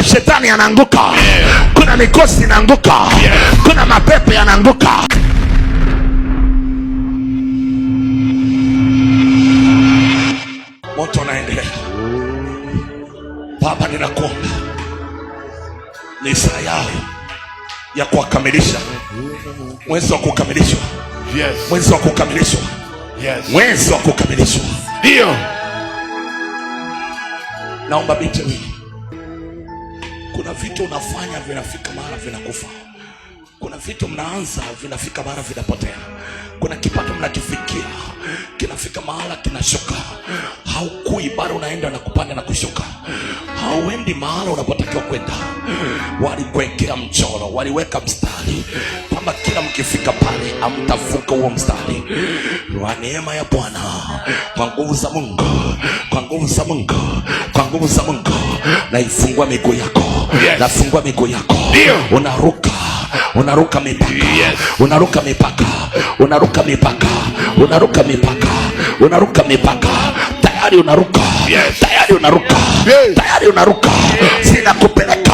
mashetani yanaanguka, kuna mikosi inaanguka, kuna mapepe yanaanguka. Moto unaendelea. Baba, ninakuomba ni saa yao ya kuwakamilisha, mwezi wa kukamilishwa, mwezi wa kukamilishwa, mwezi wa kukamilishwa. Ndio naomba binti wewe, kuna vitu unafanya vinafika mara vinakufa, kuna vitu mnaanza vinafika mara vinapotea, kuna kipato mnakifikia kinafika mahala kinashuka, haukui bado unaenda na kupanda na kushuka, hauendi mahala unapotakiwa kwenda. Walikuwekea mchoro, waliweka mstari kwamba kila mkifika pale amtavuka huo mstari. Kwa neema ya Bwana, kwa nguvu za Mungu, kwa nguvu za Mungu, kwa nguvu za Mungu, naifungua miguu yako, nafungua miguu yako, unaruka, unaruka mipaka, unaruka mipaka, unaruka mipaka, unaruka mipaka, unaruka mipaka. Tayari unaruka, tayari unaruka, tayari unaruka. Zinakupeleka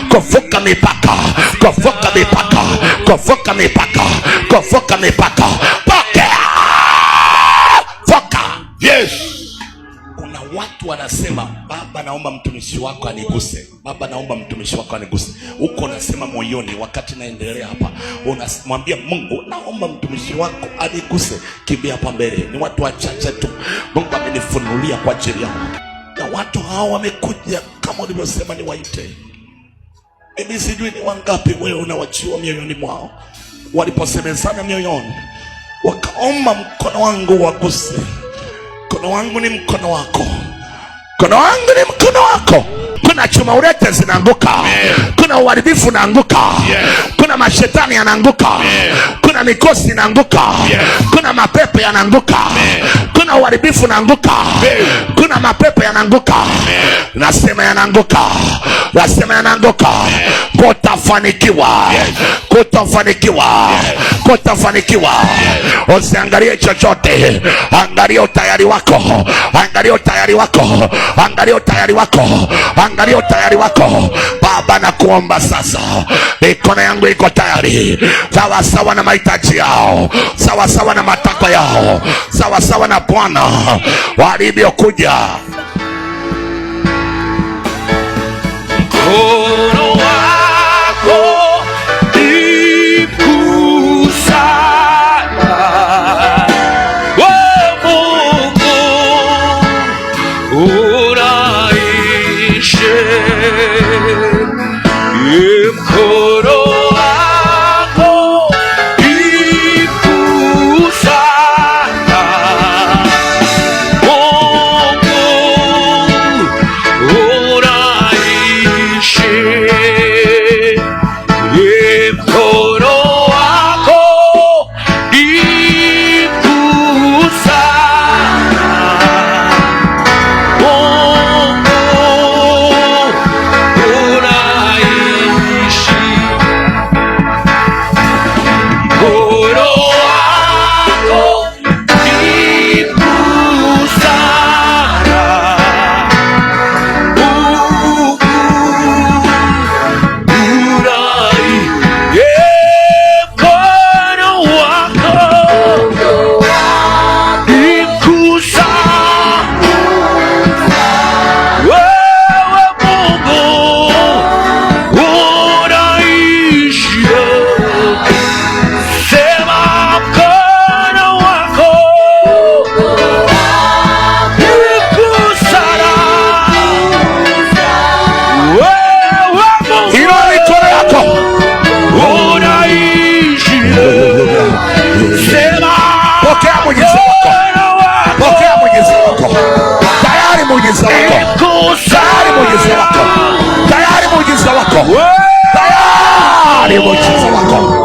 kuvuka mipaka, kuvuka mipaka, kuvuka mipaka, kuvuka mipaka. Pokea, vuka. Kuna watu wanasema, Baba naomba mtumishi wako aniguse, Baba naomba mtumishi wako aniguse. Uko nasema moyoni, wakati naendelea hapa unamwambia Mungu, naomba mtumishi wako aniguse. Kimbia hapa mbele, ni watu wachache tu Mungu amenifunulia kwa ajili yao, na watu hao wamekuja kama ulivyosema ni waite. Mimi sijui ni wangapi wewe unawachua mioyoni mwao, waliposemezana mioyoni wakaomba mkono wangu waguse. Mkono wangu ni mkono wako, mkono wangu ni mkono wako. Kuna chuma urete zinaanguka, kuna uharibifu unaanguka, kuna mashetani yanaanguka, kuna mikosi inaanguka, kuna mapepe yanaanguka, kuna uharibifu unaanguka, kuna mapepe yanaanguka. Nasema yanaanguka, nasema yanaanguka. Kutafanikiwa, kutafanikiwa, kutafanikiwa. Usiangalie chochote, angalia utayari wako, angalia utayari wako, angalia utayari wako, angalia utayari wako. Baba nakuomba sasa, mikono yangu iko tayari, sawa sawa na mahitaji yao, sawa sawa na matakwa yao, sawa sawa na Bwana walivyokuja. Mkono wako ni mkuu sana, Mungu unaishi. Mkono wako ni mkuu sana, Mungu unaishi. Mkono wako ni mkuu sana, Mungu unaishi. Mkono wako ni mkuu sana, Mungu Tayari muujiza wako, tayari muujiza wako.